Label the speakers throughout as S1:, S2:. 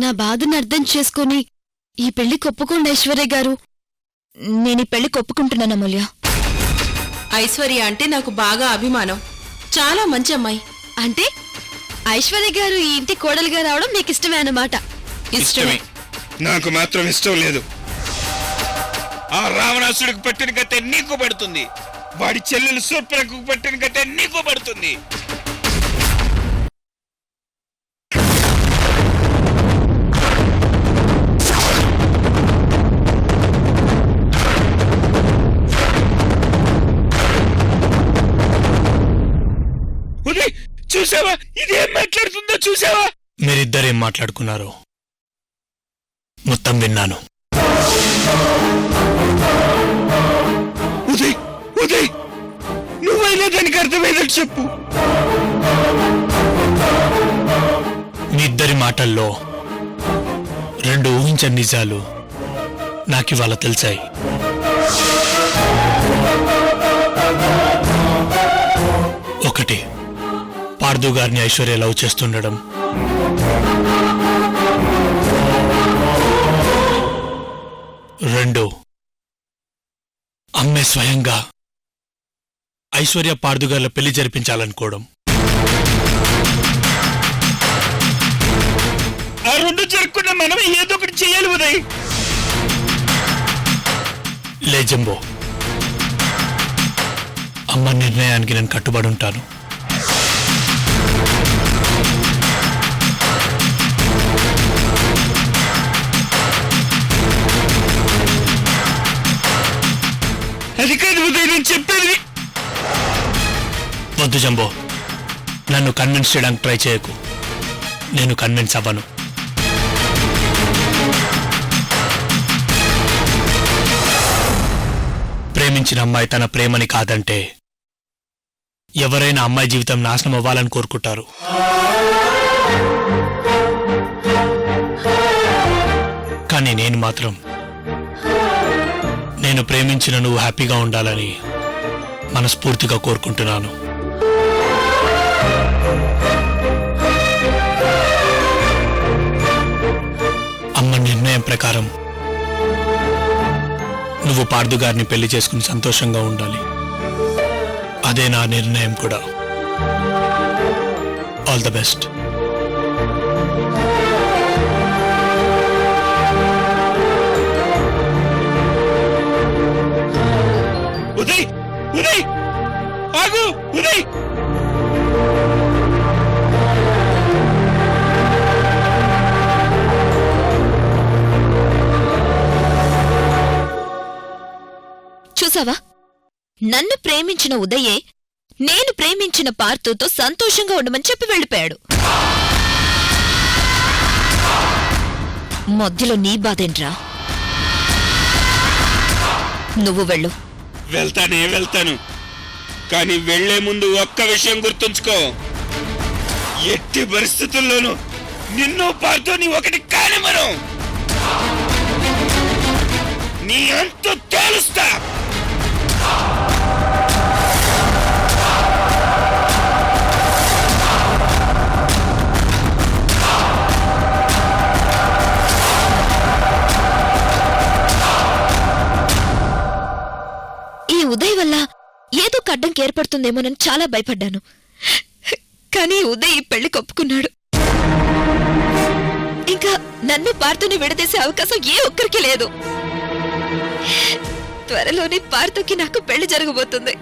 S1: నా బాధను అర్థం చేసుకుని ఈ పెళ్లి ఒప్పుకోండి ఐశ్వర్య గారు. నేను ఈ పెళ్లి ఒప్పుకుంటున్నాను అమూల్య.
S2: ఐశ్వర్య అంటే నాకు బాగా అభిమానం. చాలా మంచి అమ్మాయి.
S1: అంటే ఐశ్వర్య గారు ఈ ఇంటి కోడలుగా రావడం మీకు ఇష్టమే అన్నమాట?
S3: ఇష్టమే. నాకు మాత్రం ఇష్టం లేదు. ఆ రావణాసుడికి పట్టిన గతే నీకు పడుతుంది, వాడి చెల్లెలు సూర్పణకు పట్టిన గతే నీకు పడుతుంది. చూసావా ఇదేం మాట్లాడుతుందో చూసావా?
S4: మీరిద్దరేం మాట్లాడుకున్నారో మొత్తం విన్నాను.
S3: ఉదయ్ ఉదయ్ నువ్వైనా దానికి అర్థమైందని చెప్పు.
S4: మీ ఇద్దరి మాటల్లో రెండు ఊహించని నిజాలు నాకివాళ తెలిసాయి. ఒకటి, పార్దు గారిని ఐశ్వర్య లవ్ చేస్తుండడం. రెండు, అమ్మే స్వయంగా ఐశ్వర్య పార్దు గారిలో పెళ్లి జరిపించాలనుకోవడం.
S3: ఆ రెండు జరగకుండా మనం ఏదో ఒకటి చేయాలి ఉదయ్.
S4: లే జంబో, అమ్మ నిర్ణయానికి నేను కట్టుబడి ఉంటాను.
S3: అది కాదు ఉదయ్ నేను చెప్పేది.
S4: వద్దు జంబో, నన్ను కన్విన్స్ చేయడానికి ట్రై చేయకు. నేను కన్విన్స్ అవ్వను. ప్రేమించిన అమ్మాయి తన ప్రేమని కాదంటే ఎవరైనా అమ్మాయి జీవితం నాశనం అవ్వాలని కోరుకుంటారు. కానీ నేను మాత్రం నేను ప్రేమించిన నువ్వు హ్యాపీగా ఉండాలని మనస్ఫూర్తిగా కోరుకుంటున్నాను. అమ్మ నిర్ణయం ప్రకారం నువ్వు పార్దు గారిని పెళ్లి చేసుకుని సంతోషంగా ఉండాలి. అదే నా నిర్ణయం కూడా. All the best.
S3: Uday Uday ఆగు ఉదయ్.
S1: చూసావా, నన్ను ప్రేమించిన ఉదయే నేను ప్రేమించిన పార్థుతో సంతోషంగా ఉండమని చెప్పి వెళ్ళిపోయాడు. మధ్యలో నీ బాధేంట్రా? నువ్వు వెళ్ళు.
S3: వెళ్తాను, కానీ వెళ్లే ముందు ఒక్క విషయం గుర్తుంచుకో. ఎట్టి పరిస్థితుల్లోనూ నిన్ను పార్థుని ఒకటి కాని మనం నీ అంతు తేలుస్తా.
S1: ఈ ఉదయ్ వల్ల ఏదో కడ్డంకి ఏర్పడుతుందేమోనని చాలా భయపడ్డాను. కానీ ఉదయ్ ఈ పెళ్లి ఒప్పుకున్నాడు. ఇంకా నన్ను పార్థుని విడదీసే అవకాశం ఏ ఒక్కరికి లేదు. త్వరలోనే పార్థుకి నాకు పెళ్లి జరగబోతుంది.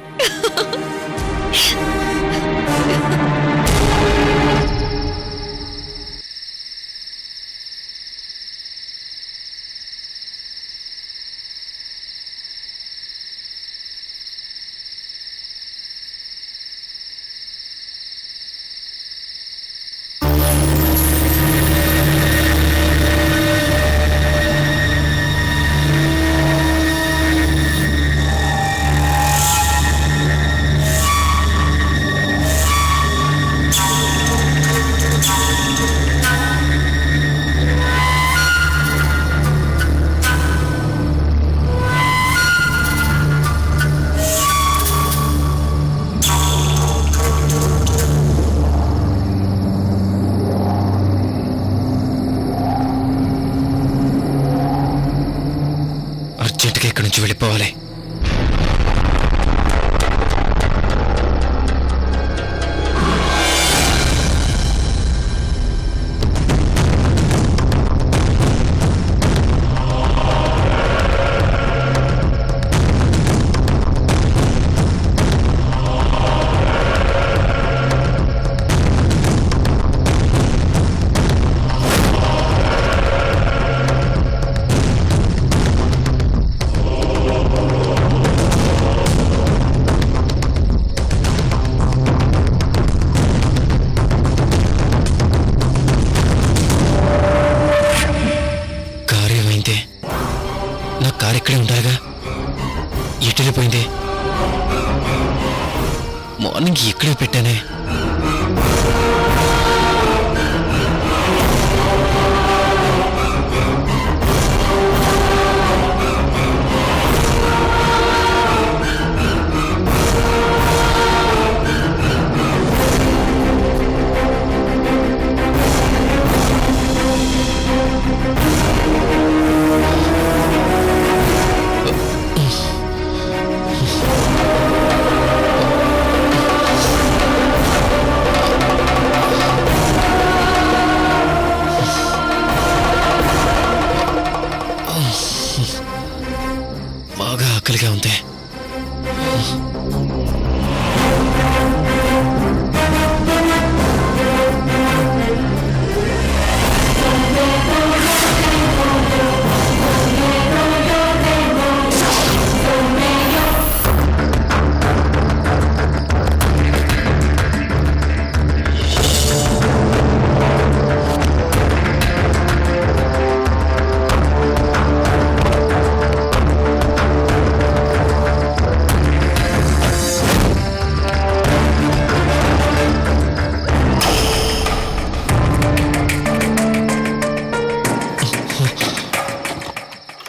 S3: అర్జెంటుగా ఇక్కడి నుంచి వెళ్ళిపోవాలి. కారు ఇక్కడే ఉండాలిగా, ఎటు వెళ్ళిపోయింది? మార్నింగ్ ఇక్కడే పెట్టానే. బాగా ఆకలిగా ఉంది.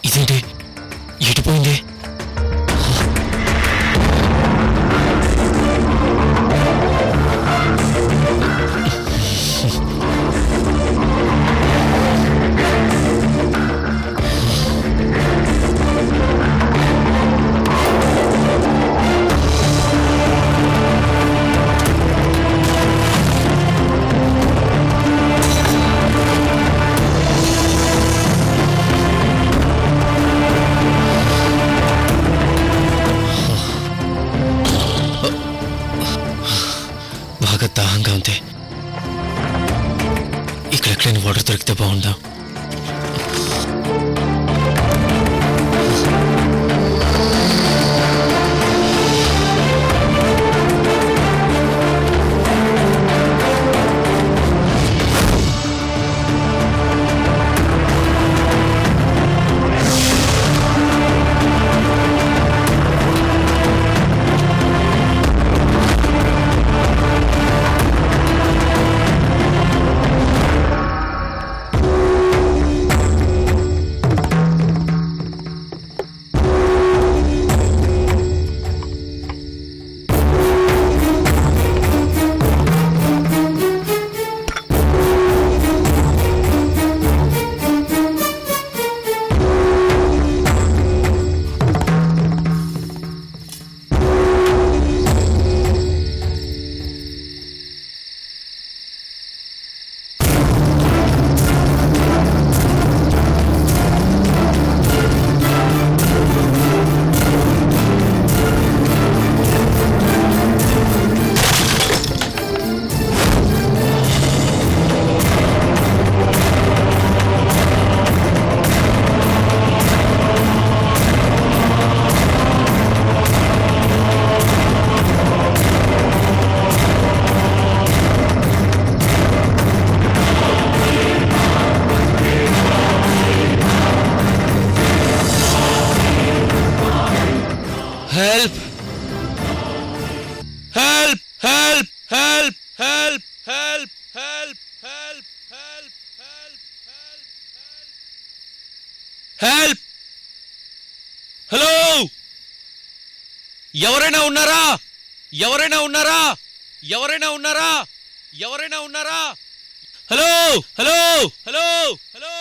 S3: ఇదేంటి ఎటుపోయింది? బాగా దాహంగా ఉంది. ఇక్కడెక్కడైనా వాటర్ దొరికితే బాగుందా? Help! Help! Help! Help! Help! Help! Help! Help! Help! Help! Help! Hello, ఎవరైనా ఉన్నారా? ఎవరైనా ఉన్నారా? ఎవరైనా ఉన్నారా? ఎవరైనా ఉన్నారా? Hello, hello, hello, hello.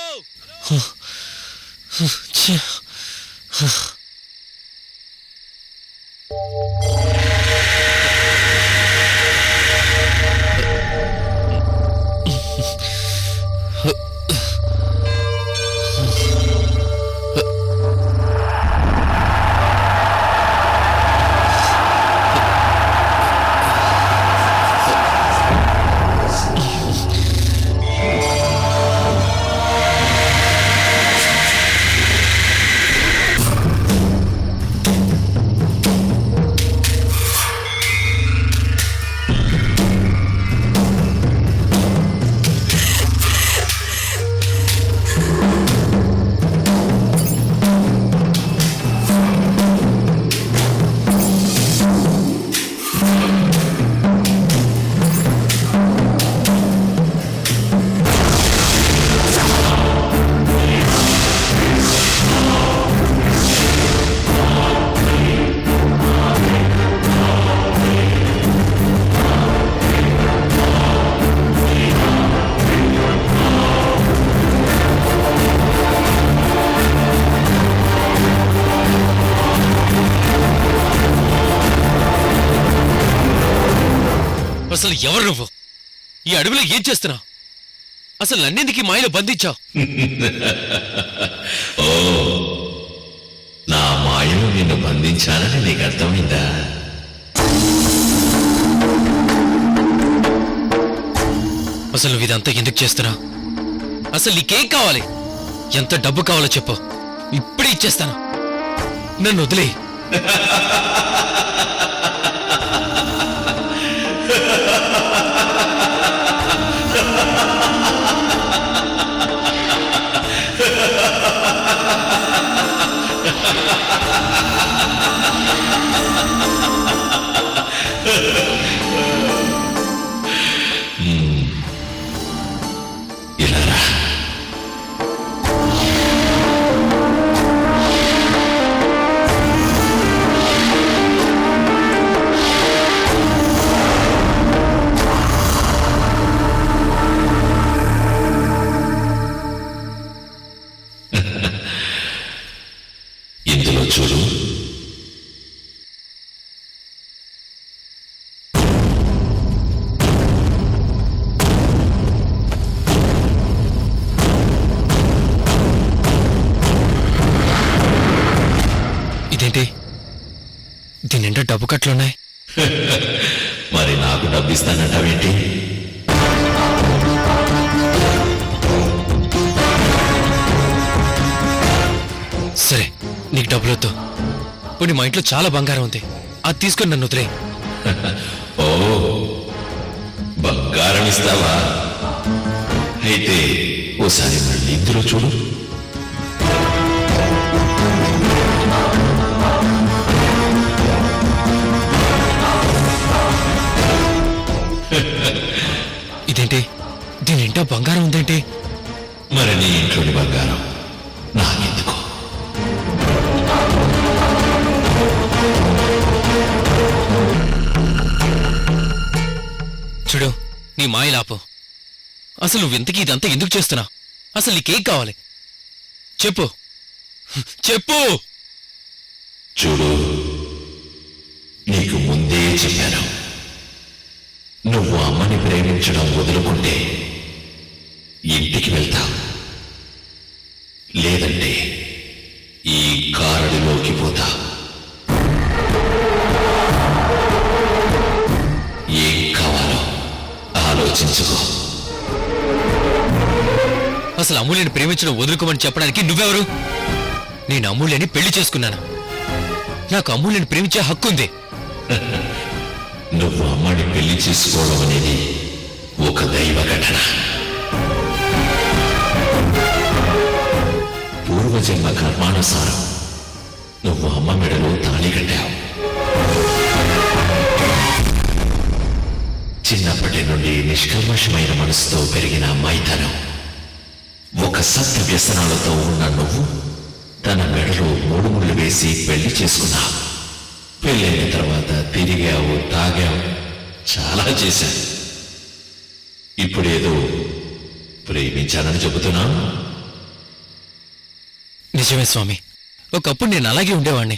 S5: అసలు ఎవరు నువ్వు? ఈ అడవిలో ఏం చేస్తున్నావు? అసలు నన్నెందుకు ఈ మాయలో బంధించావు?
S6: ఓ, నా మాయను నిన్ను బంధించాలని నీకు అర్థమైందా?
S5: అసలు నువ్వు ఇదంతా ఎందుకు చేస్తున్నావు? అసలు నీకేం కావాలి? ఎంత డబ్బు కావాలో చెప్పు, ఇప్పుడే ఇచ్చేస్తాను. నన్ను వదిలే.
S6: ఇలా రా. ఇందులో చూడు.
S5: ఇదేంటి? దీని నిండా డబ్బు కట్లున్నాయి.
S6: మరి నాకు డబ్బిస్తానంటావేంటి?
S5: సరే, నీకు డబ్బులొద్దు. ఇప్పుడు మా ఇంట్లో చాలా బంగారం ఉంది, అది తీసుకొని నన్ను వదిలే.
S6: ఓ, బంగారం ఇస్తావా? అయితే ఓసారి మళ్ళీ ఇందులో చూడు.
S5: ఇదేంటి? దీని నిండా బంగారం ఉందేంటి?
S6: మరి నీ ఇంట్లోని బంగారం నాకెందుకు?
S5: చూడు, నీ మాయలాపు. అసలు నువ్వెంతకీ ఇదంతా ఎందుకు చేస్తున్నావు? అసలు నీకేం కావాలి చెప్పు, చెప్పు.
S6: చూడు, నీకు ముందే చెప్పాను, నువ్వు అమ్మని ప్రేమించడం వదులుకుంటే ఇంటికి వెళ్తావు, లేదంటే ఈ కారడిలోకి పోతా. ఏం కావాలో ఆలోచించుకో.
S5: అసలు అమూల్యని ప్రేమించడం వదులుకోమని చెప్పడానికి నువ్వెవరు? నేను అమూల్యని పెళ్లి చేసుకున్నాను. నాకు అమూల్యని ప్రేమించే హక్కు ఉంది.
S6: నువ్వు అమ్మని పెళ్లి చేసుకోవడం అనేది ఒక దైవ ఘటన. పూర్వజన్మ కర్మానుసారం నువ్వు అమ్మ మెడలో తాళి కట్టావు. చిన్నప్పటి నుండి నిష్కల్మషమైన మనసుతో పెరిగిన అమ్మాయితనం. ఒక సత్య వ్యసనాలతో ఉన్న నువ్వు తన మెడలో 3 ముళ్ళు వేసి పెళ్లి చేసుకున్నావు. పెళ్ళైన తర్వాత తిరిగావు, తాగావు, చాలా చేశావు. ఇప్పుడేదో ప్రేమించానని చెబుతున్నావు.
S5: నిజమే స్వామి, ఒకప్పుడు నేను అలాగే ఉండేవాణ్ణి,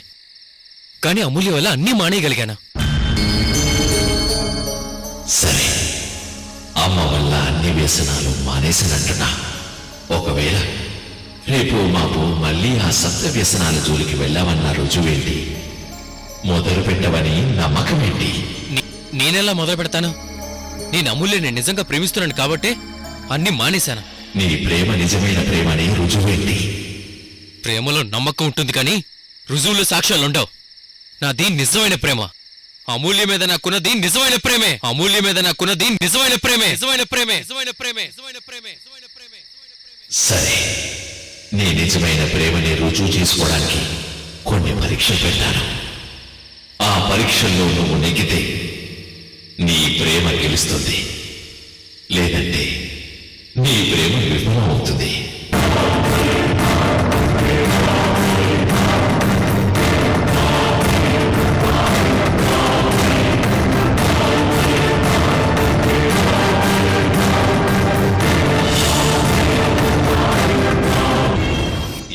S5: కానీ అమూల్య వల్ల అన్నీ మానేయగలిగాను.
S6: సరే, అమ్మ వల్ల అన్ని వ్యసనాలు మానేసినట్టున్నా ఒకవేళ రేపు మాపు మళ్ళీ ఆ సప్త వ్యసనాల జోలికి వెళ్ళామన్న రుజువేంటి? మొదలు పెట్టవని నమ్మకమేంటి?
S5: నేనెలా మొదలు పెడతాను? నేను అమూల్యని నిజంగా ప్రేమిస్తున్నాను కాబట్టే అన్నీ మానేశాను.
S6: నీ ప్రేమ నిజమైన ప్రేమని రుజువేంటి?
S5: ప్రేమలో నమ్మకం ఉంటుంది కానీ రుజువులు సాక్ష్యాలుండవు. నాది నిజమైన ప్రేమ. అమూల్య మీద నాకున్నది నిజమైన ప్రేమే. అమూల్య మీద నాకున్నది నిజమైన ప్రేమే. నిజమైన ప్రేమే. నిజమైన ప్రేమే. నిజమైన ప్రేమే. నిజమైన ప్రేమే.
S6: సరే, నీ నిజమైన ప్రేమని రుజువు చేసుకోవడానికి కొన్ని పరీక్షలు పెడతాను. ఆ పరీక్షల్లో నువ్వు నెగ్గితే నీ ప్రేమ గెలుస్తుంది, లేదంటే నీ ప్రేమ విఫలం అవుతుంది.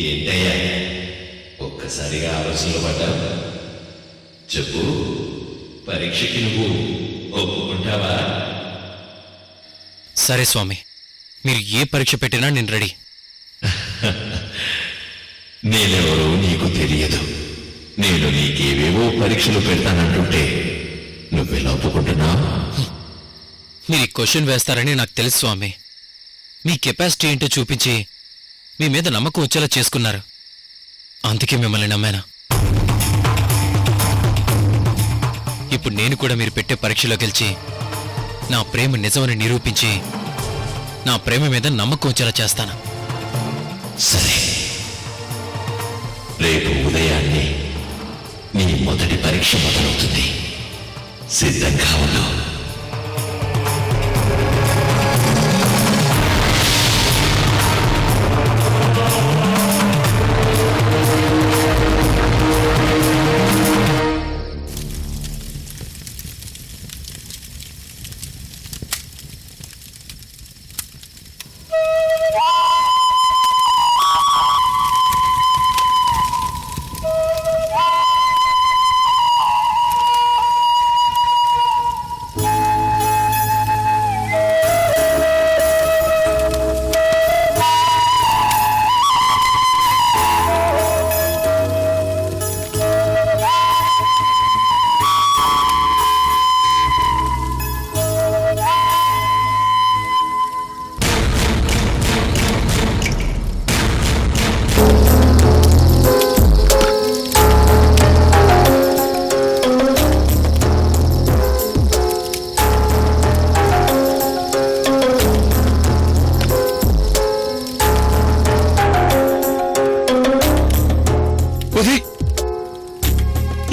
S6: ఏంటయ్యా ఒక్కసారిగా ఆలోచనలు పడ్డావు? చెప్పు, పరీక్షకి నువ్వు ఒప్పుకుంటావా?
S5: సరే స్వామి, మీరు ఏ పరీక్ష పెట్టినా నేను రెడీ.
S6: నేనెవరో నీకు తెలియదు. నేను నీకేవేవో పరీక్షలు పెడతానంటుంటే నువ్వెలా ఒప్పుకుంటున్నావు?
S5: మీరు ఈ క్వశ్చన్ వేస్తారని నాకు తెలుసు స్వామి. మీ కెపాసిటీ ఏంటో చూపించి మీ మీద నమ్మకం వచ్చేలా చేసుకున్నారు, అందుకే మిమ్మల్ని నమ్మాను. ఇప్పుడు నేను కూడా మీరు పెట్టే పరీక్షలో గెలిచి నా ప్రేమ నిజమని నిరూపించి నా ప్రేమ మీద నమ్మకం వచ్చేలా చేస్తాను.
S6: సరే, రేపు ఉదయాన్నే నీ మొదటి పరీక్ష మొదలవుతుంది. సిద్ధంగా ఉండు.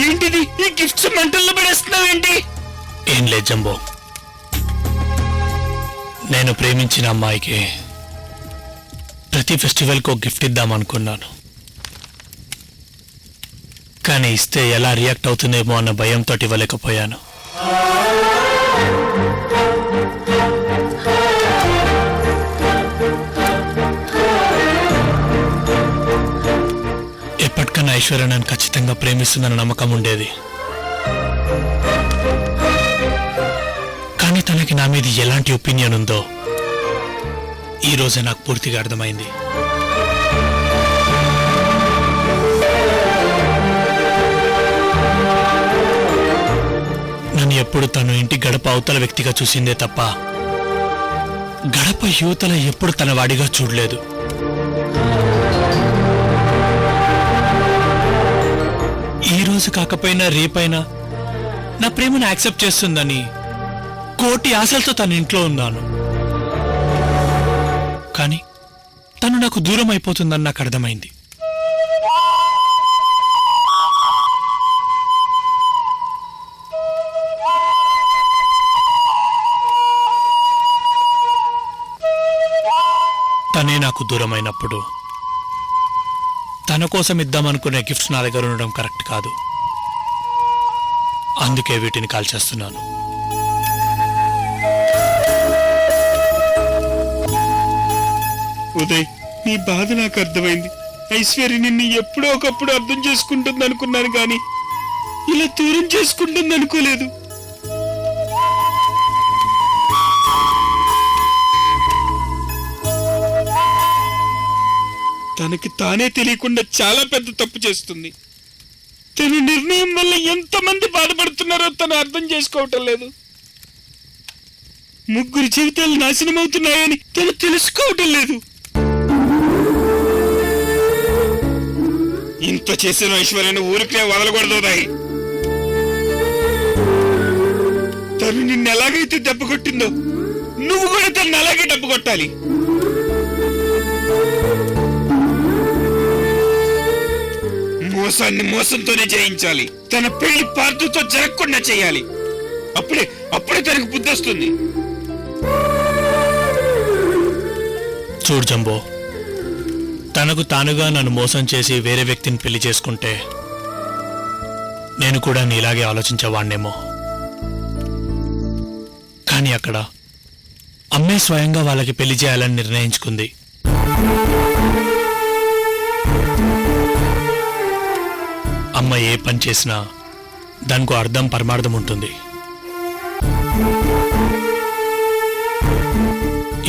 S3: ఏంటిది? ఈ గిఫ్ట్స్ మంటల్లో పడేస్తున్నావేంటి?
S4: ఏం లేదు జంబో, నేను ప్రేమించిన అమ్మాయికి ప్రతి ఫెస్టివల్కి ఒక గిఫ్ట్ ఇద్దామనుకున్నాను. కానీ ఇస్తే ఎలా రియాక్ట్ అవుతుందేమో అన్న భయంతో ఇవ్వలేకపోయాను. ఎప్పటికన్నా ఐశ్వర్య నన్ను ఖచ్చితంగా ప్రేమిస్తుందన్న నమ్మకం ఉండేది. కానీ తనకి నా మీద ఎలాంటి ఒపీనియన్ ఉందో ఈ రోజే నాకు పూర్తిగా అర్థమైంది. నన్ను ఎప్పుడు తను ఇంటి గడప అవతల వ్యక్తిగా చూసిందే తప్ప గడప యువతల ఎప్పుడు తన వాడిగా చూడలేదు. ఈ రోజు కాకపోయినా రేపైనా నా ప్రేమను యాక్సెప్ట్ చేస్తుందని కోటి ఆశలతో తన ఇంట్లో ఉన్నాను. కానీ తను నాకు దూరం అయిపోతుందని నాకు అర్థమైంది. తనే నాకు దూరమైనప్పుడు తన కోసం ఇద్దామనుకునే గిఫ్ట్స్ నా దగ్గర ఉండడం కరెక్ట్ కాదు. అందుకే వీటిని కాల్ చేస్తున్నాను.
S3: ఉదయ్, నీ బాధ నాకు అర్థమైంది. ఐశ్వర్య నిన్ను ఎప్పుడో ఒకప్పుడు అర్థం చేసుకుంటుంది అనుకున్నాను కానీ ఇలా దూరం చేసుకుంటుంది అనుకోలేదు. తనకి తానే తెలియకుండా చాలా పెద్ద తప్పు చేస్తుంది. తన నిర్ణయం వల్ల ఎంతమంది బాధపడుతున్నారో తను అర్థం చేసుకోవటం లేదు. ముగ్గురు జీవితాలు నాశనం అవుతున్నాయని తను తెలుసుకోవటం లేదు. ఇంత చేసిన ఐశ్వర్యను ఊరికే వదలకూడదు రాయి. తను నిన్ను ఎలాగైతే దెబ్బ కొట్టిందో నువ్వు కూడా తను అలాగే దెబ్బ కొట్టాలి. మోసాన్ని మోసంతోనే జయించాలి. తన పెళ్లి పార్థుతో జరగకుండా చేయాలి. అప్పుడే తనకు బుద్ధి వస్తుంది.
S4: చూడు జంబో, తనకు తానుగా నన్ను మోసం చేసి వేరే వ్యక్తిని పెళ్లి చేసుకుంటే నేను కూడా నీలాగే ఆలోచించేవాణ్ణేమో. కానీ అక్కడ అమ్మే స్వయంగా వాళ్ళకి పెళ్లి చేయాలని నిర్ణయించుకుంది. అమ్మ ఏ పని చేసినా దానికో అర్థం పరమార్థం ఉంటుంది.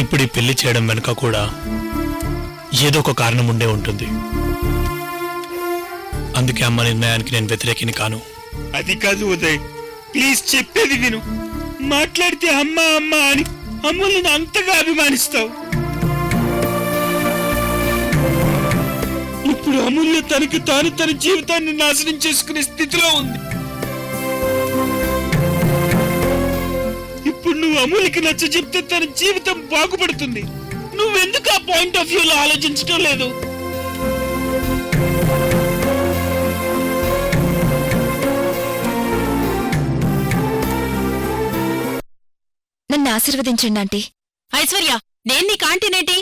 S4: ఇప్పుడు ఈ పెళ్లి చేయడం వెనుక కూడా ఏదో ఒక కారణం ఉండే ఉంటుంది. అందుకే అమ్మ నిర్ణయానికి నేను వ్యతిరేకిని కాను.
S3: అది కాదు ఉదయ్, ప్లీజ్ చెప్పేది విను. మాట్లాడితే అమ్మ అమ్మ అని అమ్ముల్ని అంతగా అభిమానిస్తావు. ఇప్పుడు అమూల్య తనకి తాను తన జీవితాన్ని నాశనం చేసుకునే స్థితిలో ఉంది. ఇప్పుడు నువ్వు అమూల్యకి నచ్చ చెప్తే తన జీవితం బాగుపడుతుంది. నువ్వెందుకు ఆ పాయింట్ ఆఫ్ వ్యూలో ఆలోచించడం లేదు?
S1: నన్ను ఆశీర్వదించండి ఆంటీ.
S2: ఐశ్వర్య, నేను నీకు ఆంటీనేంటి?